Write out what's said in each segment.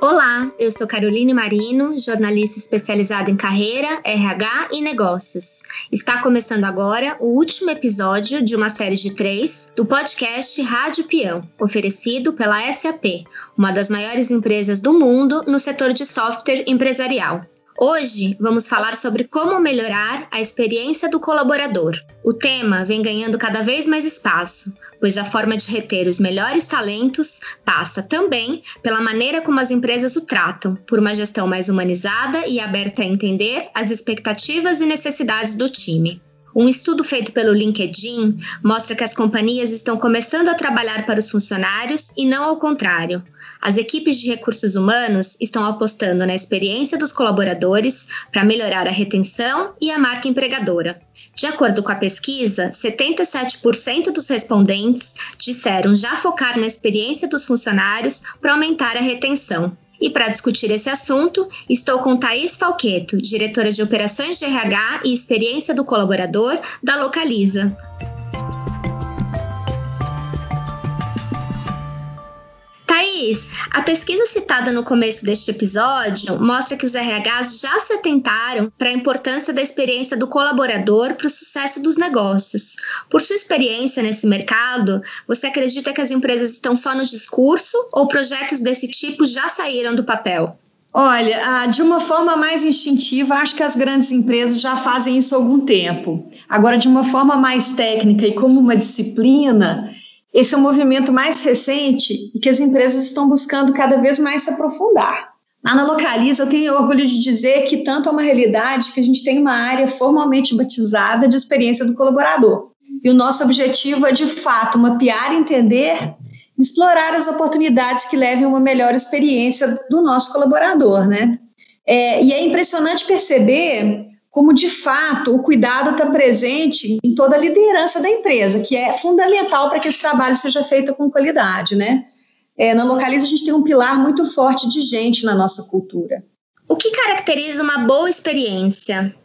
Olá, eu sou Caroline Marino, jornalista especializada em carreira, RH e negócios. Está começando agora o último episódio de uma série de 3 do podcast Rádio Peão, oferecido pela SAP, uma das maiores empresas do mundo no setor de software empresarial. Hoje vamos falar sobre como melhorar a experiência do colaborador. O tema vem ganhando cada vez mais espaço, pois a forma de reter os melhores talentos passa também pela maneira como as empresas o tratam, por uma gestão mais humanizada e aberta a entender as expectativas e necessidades do time. Um estudo feito pelo LinkedIn mostra que as companhias estão começando a trabalhar para os funcionários e não ao contrário. As equipes de recursos humanos estão apostando na experiência dos colaboradores para melhorar a retenção e a marca empregadora. De acordo com a pesquisa, 77% dos respondentes disseram já focar na experiência dos funcionários para aumentar a retenção. E para discutir esse assunto, estou com Thaís Falquetto, diretora de Operações de RH e Experiência do Colaborador da Localiza. Thaís, a pesquisa citada no começo deste episódio mostra que os RHs já se atentaram para a importância da experiência do colaborador para o sucesso dos negócios. Por sua experiência nesse mercado, você acredita que as empresas estão só no discurso ou projetos desse tipo já saíram do papel? Olha, de uma forma mais instintiva, acho que as grandes empresas já fazem isso há algum tempo. Agora, de uma forma mais técnica e como uma disciplina, esse é um movimento mais recente e que as empresas estão buscando cada vez mais se aprofundar. Lá na Localiza, eu tenho orgulho de dizer que tanto é uma realidade que a gente tem uma área formalmente batizada de experiência do colaborador. E o nosso objetivo é, de fato, mapear, entender, explorar as oportunidades que levem a uma melhor experiência do nosso colaborador, né? E é impressionante perceber como, de fato, o cuidado está presente em toda a liderança da empresa, que é fundamental para que esse trabalho seja feito com qualidade, né? Na Localiza, a gente tem um pilar muito forte de gente na nossa cultura. O que caracteriza uma boa experiência?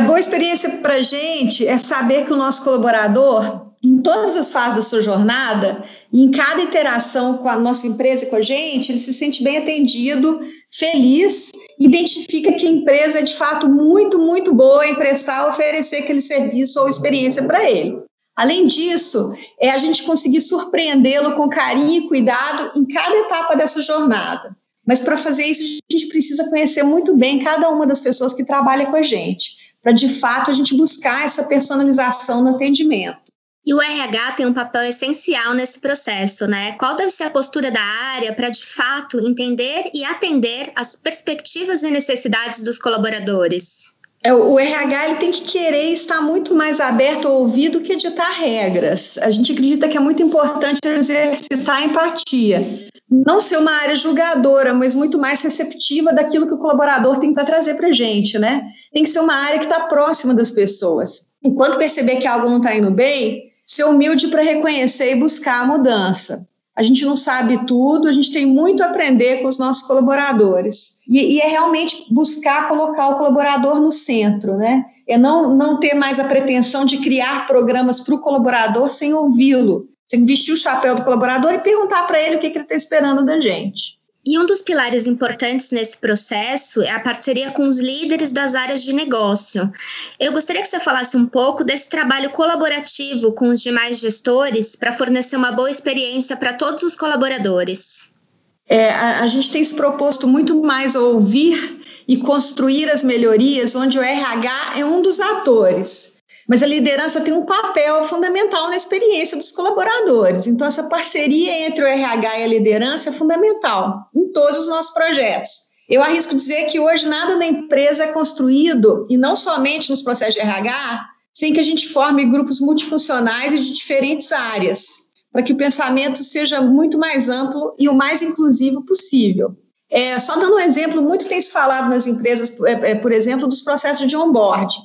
Boa experiência para a gente é saber que o nosso colaborador, em todas as fases da sua jornada, e em cada interação com a nossa empresa e com a gente, ele se sente bem atendido, feliz, identifica que a empresa é de fato muito, muito boa em prestar, oferecer aquele serviço ou experiência para ele. Além disso, é a gente conseguir surpreendê-lo com carinho e cuidado em cada etapa dessa jornada. Mas para fazer isso, a gente precisa conhecer muito bem cada uma das pessoas que trabalham com a gente, para de fato a gente buscar essa personalização no atendimento. E o RH tem um papel essencial nesse processo, né? Qual deve ser a postura da área para, de fato, entender e atender as perspectivas e necessidades dos colaboradores? O RH ele tem que querer estar muito mais aberto ao ouvir do que ditar regras. A gente acredita que é muito importante exercitar a empatia. Não ser uma área julgadora, mas muito mais receptiva daquilo que o colaborador tem para trazer para a gente, né? Tem que ser uma área que está próxima das pessoas. Enquanto perceber que algo não está indo bem, ser humilde para reconhecer e buscar a mudança. A gente não sabe tudo, a gente tem muito a aprender com os nossos colaboradores. E é realmente buscar colocar o colaborador no centro, né? É não ter mais a pretensão de criar programas para o colaborador sem ouvi-lo, sem vestir o chapéu do colaborador e perguntar para ele o que ele está esperando da gente. E um dos pilares importantes nesse processo é a parceria com os líderes das áreas de negócio. Eu gostaria que você falasse um pouco desse trabalho colaborativo com os demais gestores para fornecer uma boa experiência para todos os colaboradores. A gente tem se proposto muito mais a ouvir e construir as melhorias, onde o RH é um dos atores. Mas a liderança tem um papel fundamental na experiência dos colaboradores. Então, essa parceria entre o RH e a liderança é fundamental em todos os nossos projetos. Eu arrisco dizer que hoje nada na empresa é construído, e não somente nos processos de RH, sem que a gente forme grupos multifuncionais e de diferentes áreas, para que o pensamento seja muito mais amplo e o mais inclusivo possível. Só dando um exemplo, muito tem se falado nas empresas, por exemplo, dos processos de onboarding.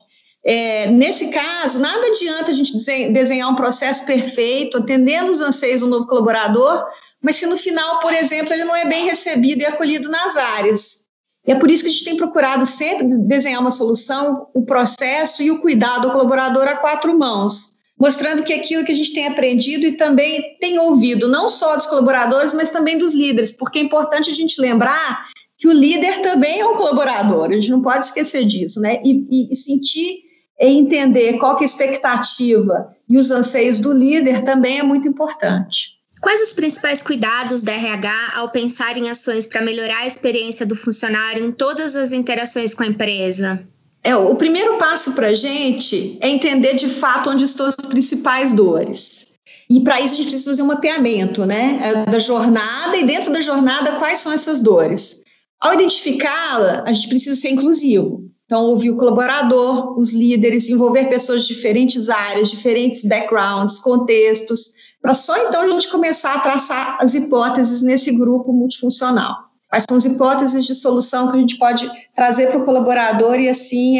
Nesse caso, nada adianta a gente desenhar um processo perfeito, atendendo os anseios do novo colaborador, mas se no final, por exemplo, ele não é bem recebido e acolhido nas áreas. E é por isso que a gente tem procurado sempre desenhar uma solução, o processo e o cuidado do colaborador a quatro mãos, mostrando que aquilo que a gente tem aprendido e também tem ouvido, não só dos colaboradores, mas também dos líderes, porque é importante a gente lembrar que o líder também é um colaborador, a gente não pode esquecer disso, né? E sentir e entender qual que é a expectativa e os anseios do líder também é muito importante. Quais os principais cuidados da RH ao pensar em ações para melhorar a experiência do funcionário em todas as interações com a empresa? O primeiro passo para a gente é entender de fato onde estão as principais dores. E para isso a gente precisa fazer um mapeamento, né, da jornada, e dentro da jornada quais são essas dores. Ao identificá-la, a gente precisa ser inclusivo. Então, ouvir o colaborador, os líderes, envolver pessoas de diferentes áreas, diferentes backgrounds, contextos, para só então a gente começar a traçar as hipóteses nesse grupo multifuncional. Quais são as hipóteses de solução que a gente pode trazer para o colaborador e assim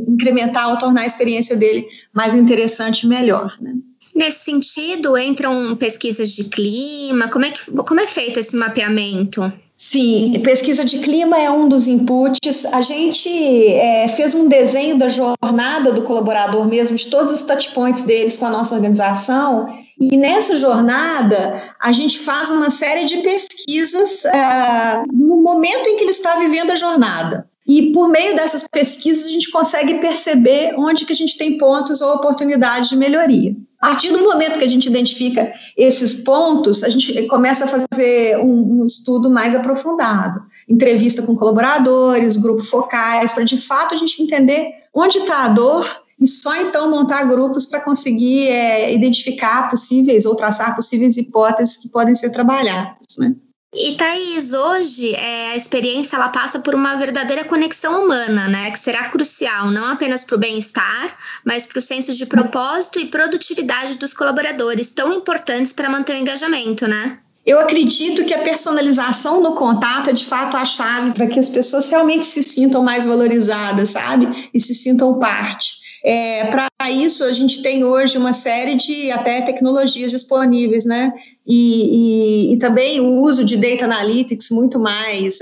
incrementar ou tornar a experiência dele mais interessante e melhor, né? Nesse sentido, entram pesquisas de clima? Como é feito esse mapeamento? Sim, pesquisa de clima é um dos inputs. A gente fez um desenho da jornada do colaborador mesmo, de todos os touchpoints deles com a nossa organização, e nessa jornada a gente faz uma série de pesquisas no momento em que ele está vivendo a jornada. E por meio dessas pesquisas a gente consegue perceber onde que a gente tem pontos ou oportunidades de melhoria. A partir do momento que a gente identifica esses pontos, a gente começa a fazer um estudo mais aprofundado. Entrevista com colaboradores, grupos focais, para de fato a gente entender onde está a dor e só então montar grupos para conseguir identificar possíveis ou traçar possíveis hipóteses que podem ser trabalhadas, né? E Thaís, hoje a experiência ela passa por uma verdadeira conexão humana, né? Que será crucial não apenas para o bem-estar, mas para o senso de propósito e produtividade dos colaboradores, tão importantes para manter o engajamento, né? Eu acredito que a personalização no contato é de fato a chave para que as pessoas realmente se sintam mais valorizadas, sabe? E se sintam parte. Para isso, a gente tem hoje uma série de até tecnologias disponíveis, né? E também o uso de data analytics muito mais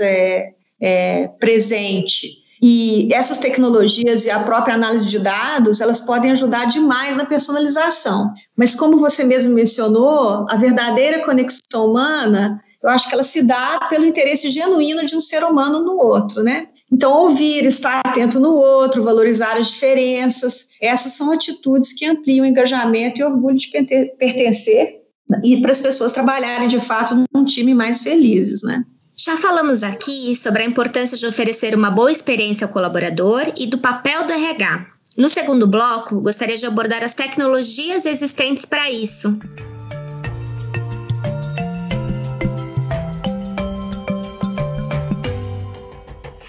presente. E essas tecnologias e a própria análise de dados, elas podem ajudar demais na personalização. Mas como você mesmo mencionou, a verdadeira conexão humana, eu acho que ela se dá pelo interesse genuíno de um ser humano no outro, né? Então, ouvir, estar atento no outro, valorizar as diferenças, essas são atitudes que ampliam o engajamento e o orgulho de pertencer e para as pessoas trabalharem, de fato, num time mais felizes, né? Já falamos aqui sobre a importância de oferecer uma boa experiência ao colaborador e do papel do RH. No segundo bloco, gostaria de abordar as tecnologias existentes para isso.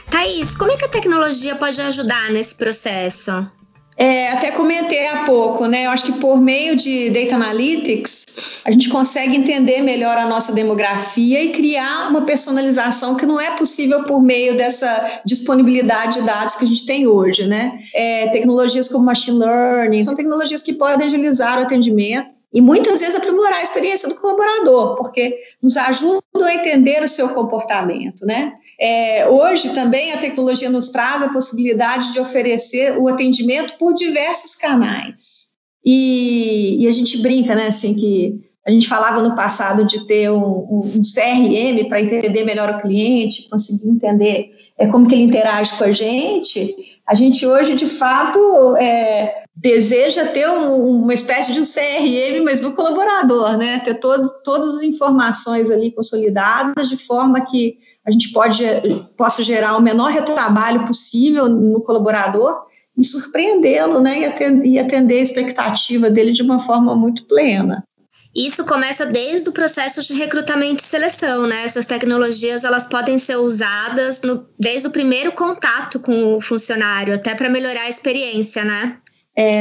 Thaís, como é que a tecnologia pode ajudar nesse processo? Até comentei há pouco, né? Eu acho que por meio de Data Analytics, a gente consegue entender melhor a nossa demografia e criar uma personalização que não é possível por meio dessa disponibilidade de dados que a gente tem hoje, né? Tecnologias como Machine Learning, são tecnologias que podem agilizar o atendimento e muitas vezes aprimorar a experiência do colaborador, porque nos ajudam a entender o seu comportamento, né? Hoje também a tecnologia nos traz a possibilidade de oferecer o atendimento por diversos canais. E a gente brinca, né, assim, que a gente falava no passado de ter um CRM para entender melhor o cliente, conseguir entender como que ele interage com a gente. A gente hoje, de fato, deseja ter uma espécie de um CRM, mas do colaborador, né? Ter todas as informações ali consolidadas de forma que a gente possa gerar o menor retrabalho possível no colaborador e surpreendê-lo, né, e atender a expectativa dele de uma forma muito plena. Isso começa desde o processo de recrutamento e seleção, né? Essas tecnologias elas podem ser usadas desde o primeiro contato com o funcionário, até para melhorar a experiência, né?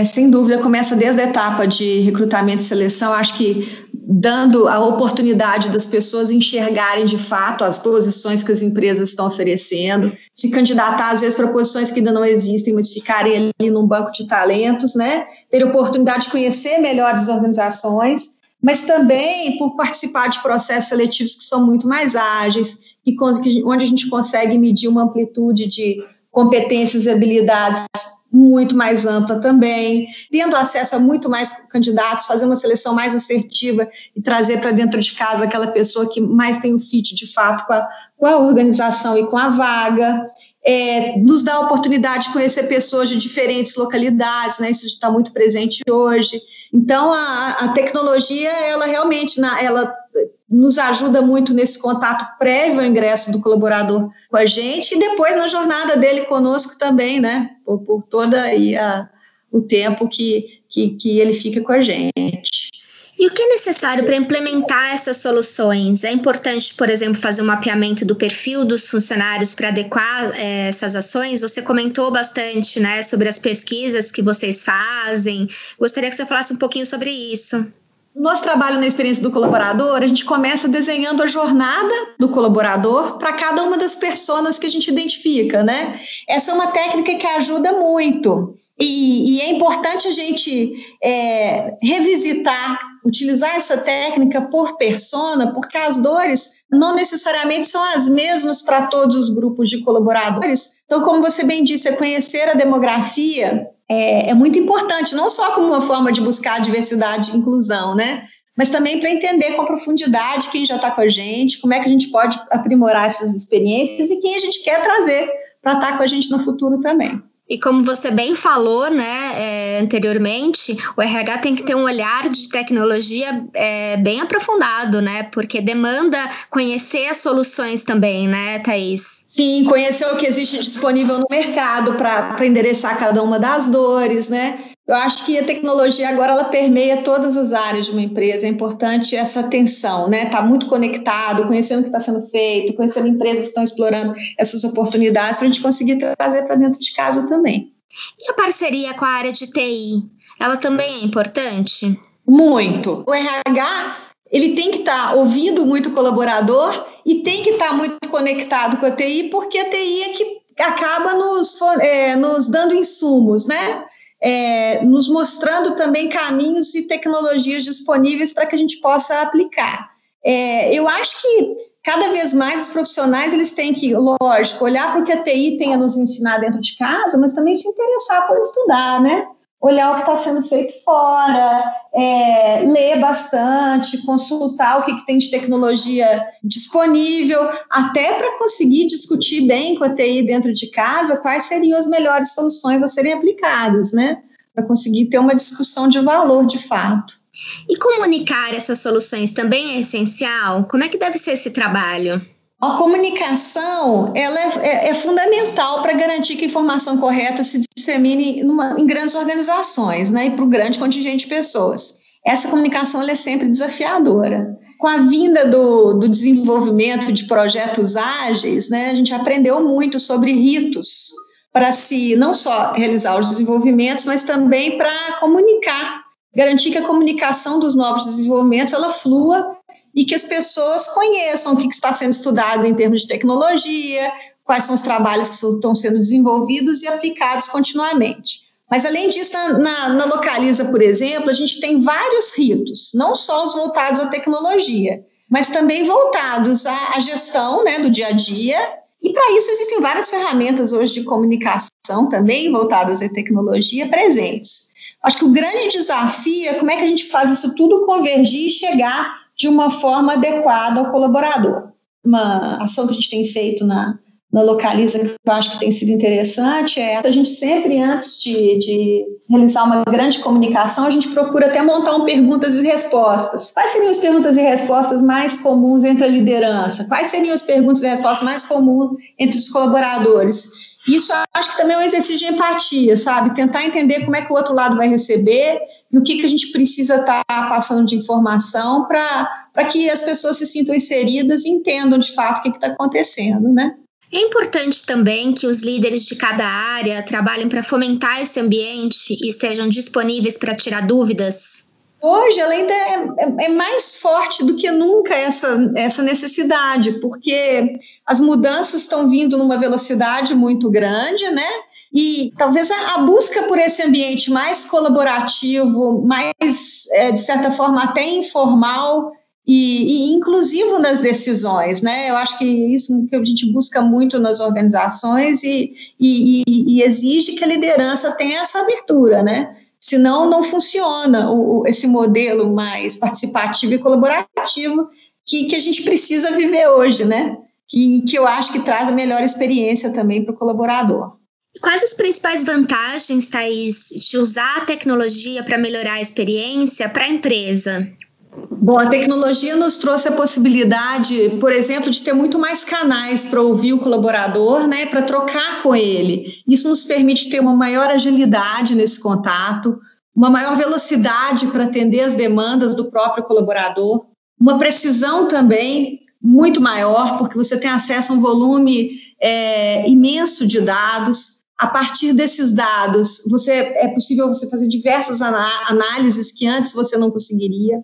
Sem dúvida, começa desde a etapa de recrutamento e seleção, acho que dando a oportunidade das pessoas enxergarem de fato as posições que as empresas estão oferecendo, se candidatar às vezes para posições que ainda não existem, mas ficarem ali num banco de talentos, né? Ter a oportunidade de conhecer melhor as organizações, mas também por participar de processos seletivos que são muito mais ágeis, onde a gente consegue medir uma amplitude de competências e habilidades muito mais ampla também, tendo acesso a muito mais candidatos, fazer uma seleção mais assertiva e trazer para dentro de casa aquela pessoa que mais tem o fit, de fato, com a organização e com a vaga. Nos dá a oportunidade de conhecer pessoas de diferentes localidades, né? Isso está muito presente hoje. Então, a tecnologia, ela realmente ela nos ajuda muito nesse contato prévio ao ingresso do colaborador com a gente e depois na jornada dele conosco também, né? Por todo aí o tempo que ele fica com a gente. E o que é necessário para implementar essas soluções? É importante, por exemplo, fazer um mapeamento do perfil dos funcionários para adequar essas ações? Você comentou bastante, né, sobre as pesquisas que vocês fazem. Gostaria que você falasse um pouquinho sobre isso. Nosso trabalho na experiência do colaborador, a gente começa desenhando a jornada do colaborador para cada uma das personas que a gente identifica, né? Essa é uma técnica que ajuda muito. E é importante a gente revisitar, utilizar essa técnica por persona, porque as dores não necessariamente são as mesmas para todos os grupos de colaboradores. Então, como você bem disse, conhecer a demografia é muito importante, não só como uma forma de buscar diversidade e inclusão, né? Mas também para entender com profundidade quem já está com a gente, como é que a gente pode aprimorar essas experiências e quem a gente quer trazer para estar com a gente no futuro também. E como você bem falou, né, anteriormente, o RH tem que ter um olhar de tecnologia bem aprofundado, né? Porque demanda conhecer as soluções também, né, Thaís? Sim, conhecer o que existe disponível no mercado para endereçar cada uma das dores, né? Eu acho que a tecnologia agora ela permeia todas as áreas de uma empresa. É importante essa atenção, né? Tá muito conectado, conhecendo o que está sendo feito, conhecendo empresas que estão explorando essas oportunidades para a gente conseguir trazer para dentro de casa também. E a parceria com a área de TI, ela também é importante? Muito. O RH, ele tem que estar ouvindo muito o colaborador e tem que estar muito conectado com a TI, porque a TI é que acaba nos dando insumos, né? Nos mostrando também caminhos e tecnologias disponíveis para que a gente possa aplicar. Eu acho que cada vez mais os profissionais eles têm que, lógico, olhar para o que a TI tem a nos ensinar dentro de casa, mas também se interessar por estudar, né? Olhar o que está sendo feito fora, ler bastante, consultar o que tem de tecnologia disponível, até para conseguir discutir bem com a TI dentro de casa quais seriam as melhores soluções a serem aplicadas, né? Para conseguir ter uma discussão de valor de fato. E comunicar essas soluções também é essencial? Como é que deve ser esse trabalho? A comunicação ela é fundamental para garantir que a informação correta se dissemine em grandes organizações, né, e para o grande contingente de pessoas. Essa comunicação ela é sempre desafiadora. Com a vinda do desenvolvimento de projetos ágeis, né, a gente aprendeu muito sobre ritos para se não só realizar os desenvolvimentos, mas também para comunicar, garantir que a comunicação dos novos desenvolvimentos ela flua e que as pessoas conheçam o que está sendo estudado em termos de tecnologia, quais são os trabalhos que estão sendo desenvolvidos e aplicados continuamente. Mas, além disso, na Localiza, por exemplo, a gente tem vários ritos, não só os voltados à tecnologia, mas também voltados à gestão, né, do dia a dia. E, para isso, existem várias ferramentas hoje de comunicação também voltadas à tecnologia presentes. Acho que o grande desafio é como é que a gente faz isso tudo convergir e chegar de uma forma adequada ao colaborador. Uma ação que a gente tem feito na Localiza, que eu acho que tem sido interessante, a gente sempre, antes de realizar uma grande comunicação, a gente procura até montar perguntas e respostas. Quais seriam as perguntas e respostas mais comuns entre a liderança? Quais seriam as perguntas e respostas mais comuns entre os colaboradores? Isso eu acho que também é um exercício de empatia, sabe? Tentar entender como é que o outro lado vai receber e o que a gente precisa estar passando de informação para que as pessoas se sintam inseridas e entendam de fato o que está acontecendo, né? É importante também que os líderes de cada área trabalhem para fomentar esse ambiente e estejam disponíveis para tirar dúvidas. Hoje, ela ainda é mais forte do que nunca essa necessidade, porque as mudanças estão vindo numa velocidade muito grande, né? E talvez a busca por esse ambiente mais colaborativo, mais, de certa forma, até informal, e inclusivo nas decisões, né? Eu acho que isso que a gente busca muito nas organizações e exige que a liderança tenha essa abertura, né? Senão não funciona esse modelo mais participativo e colaborativo que a gente precisa viver hoje, né? Que eu acho que traz a melhor experiência também para o colaborador. Quais as principais vantagens, Thaís, de usar a tecnologia para melhorar a experiência para a empresa? Bom, a tecnologia nos trouxe a possibilidade, por exemplo, de ter muito mais canais para ouvir o colaborador, né, para trocar com ele. Isso nos permite ter uma maior agilidade nesse contato, uma maior velocidade para atender as demandas do próprio colaborador, uma precisão também muito maior, porque você tem acesso a um volume imenso de dados. A partir desses dados, é possível você fazer diversas análises que antes você não conseguiria.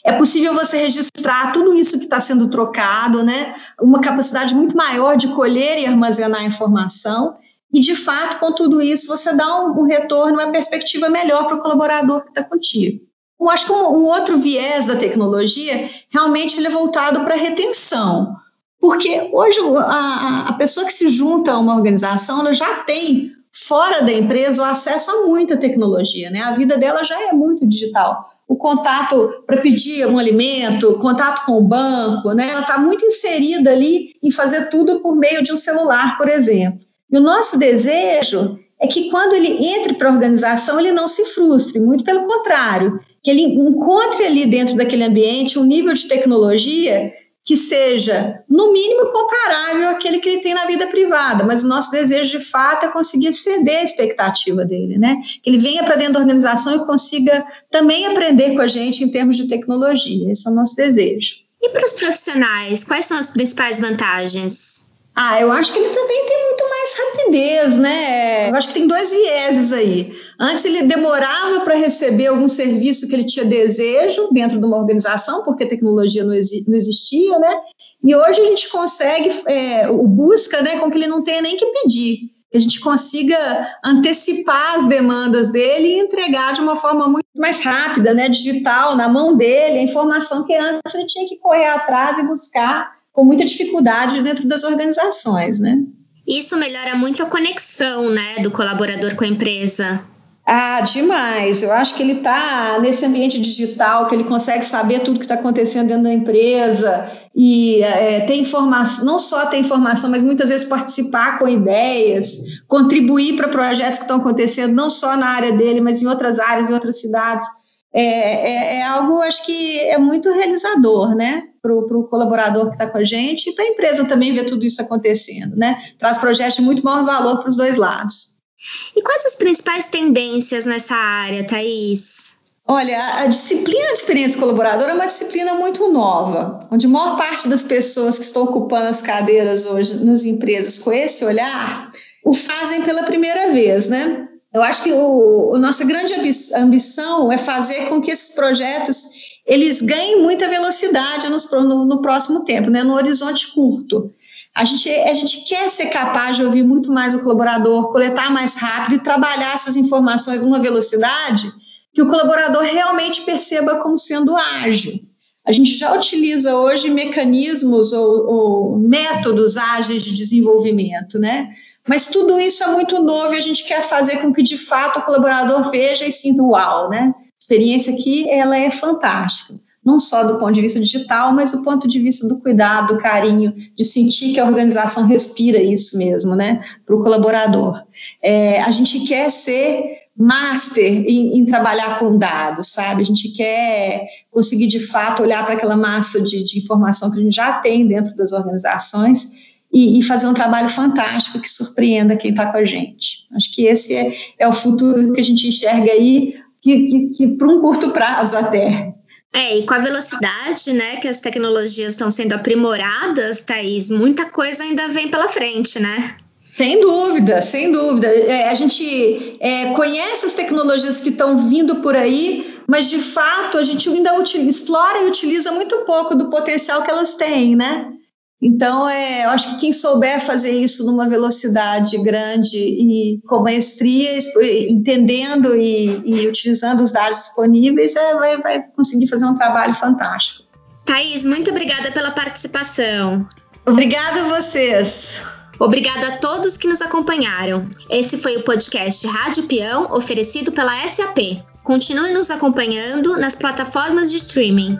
É possível você registrar tudo isso que está sendo trocado, né? Uma capacidade muito maior de colher e armazenar informação. E, de fato, com tudo isso, você dá um retorno, uma perspectiva melhor para o colaborador que está contigo. Eu acho que um outro viés da tecnologia, realmente, ele é voltado para a retenção. Porque hoje a pessoa que se junta a uma organização, ela já tem, fora da empresa, o acesso a muita tecnologia, né? A vida dela já é muito digital. O contato para pedir um alimento, o contato com o banco, né? Ela está muito inserida ali em fazer tudo por meio de um celular, por exemplo. E o nosso desejo é que quando ele entre para a organização, ele não se frustre, muito pelo contrário, que ele encontre ali dentro daquele ambiente um nível de tecnologia que seja, no mínimo, comparável àquele que ele tem na vida privada, mas o nosso desejo, de fato, é conseguir exceder a expectativa dele, né? Que ele venha para dentro da organização e consiga também aprender com a gente em termos de tecnologia. Esse é o nosso desejo. E para os profissionais, quais são as principais vantagens? Eu acho que ele também tem muito mais rapidez, né? Eu acho que tem dois vieses aí. Antes ele demorava para receber algum serviço que ele tinha desejo dentro de uma organização, porque a tecnologia não existia, né? E hoje a gente consegue, busca, né, com que ele não tenha nem que pedir. Que a gente consiga antecipar as demandas dele e entregar de uma forma muito mais rápida, né? Digital, na mão dele, a informação que antes ele tinha que correr atrás e buscar com muita dificuldade dentro das organizações, né? Isso melhora muito a conexão, né, do colaborador com a empresa. Demais. Eu acho que ele está nesse ambiente digital, que ele consegue saber tudo que está acontecendo dentro da empresa e ter informação, não só ter informação, mas muitas vezes participar com ideias, contribuir para projetos que estão acontecendo, não só na área dele, mas em outras áreas, em outras cidades. É algo, acho que é muito realizador, né, para o colaborador que está com a gente e para a empresa também ver tudo isso acontecendo, né? Traz projetos de muito maior valor para os dois lados. E quais as principais tendências nessa área, Thaís? Olha, a disciplina de experiência colaboradora é uma disciplina muito nova, onde a maior parte das pessoas que estão ocupando as cadeiras hoje nas empresas com esse olhar o fazem pela primeira vez, né? Eu acho que a nossa grande ambição é fazer com que esses projetos eles ganhem muita velocidade no próximo tempo, né? No horizonte curto. A gente quer ser capaz de ouvir muito mais o colaborador, coletar mais rápido e trabalhar essas informações numa velocidade que o colaborador realmente perceba como sendo ágil. A gente já utiliza hoje mecanismos ou métodos ágeis de desenvolvimento, né? Mas tudo isso é muito novo e a gente quer fazer com que, de fato, o colaborador veja e sinta uau, né? A experiência aqui, ela é fantástica. Não só do ponto de vista digital, mas do ponto de vista do cuidado, do carinho, de sentir que a organização respira isso mesmo, né? Para o colaborador. A gente quer ser master em trabalhar com dados, sabe? A gente quer conseguir, de fato, olhar para aquela massa de informação que a gente já tem dentro das organizações e fazer um trabalho fantástico que surpreenda quem está com a gente. Acho que esse é o futuro que a gente enxerga aí, que para um curto prazo até. E com a velocidade, né, que as tecnologias estão sendo aprimoradas, Thaís, muita coisa ainda vem pela frente, né? Sem dúvida, sem dúvida. A gente conhece as tecnologias que estão vindo por aí, mas, de fato, a gente ainda explora e utiliza muito pouco do potencial que elas têm, né? Então, eu acho que quem souber fazer isso numa velocidade grande e com maestria, entendendo e utilizando os dados disponíveis, vai conseguir fazer um trabalho fantástico. Thaís, muito obrigada pela participação. Obrigada a vocês. Obrigada a todos que nos acompanharam. Esse foi o podcast Rádio Peão, oferecido pela SAP. Continue nos acompanhando nas plataformas de streaming.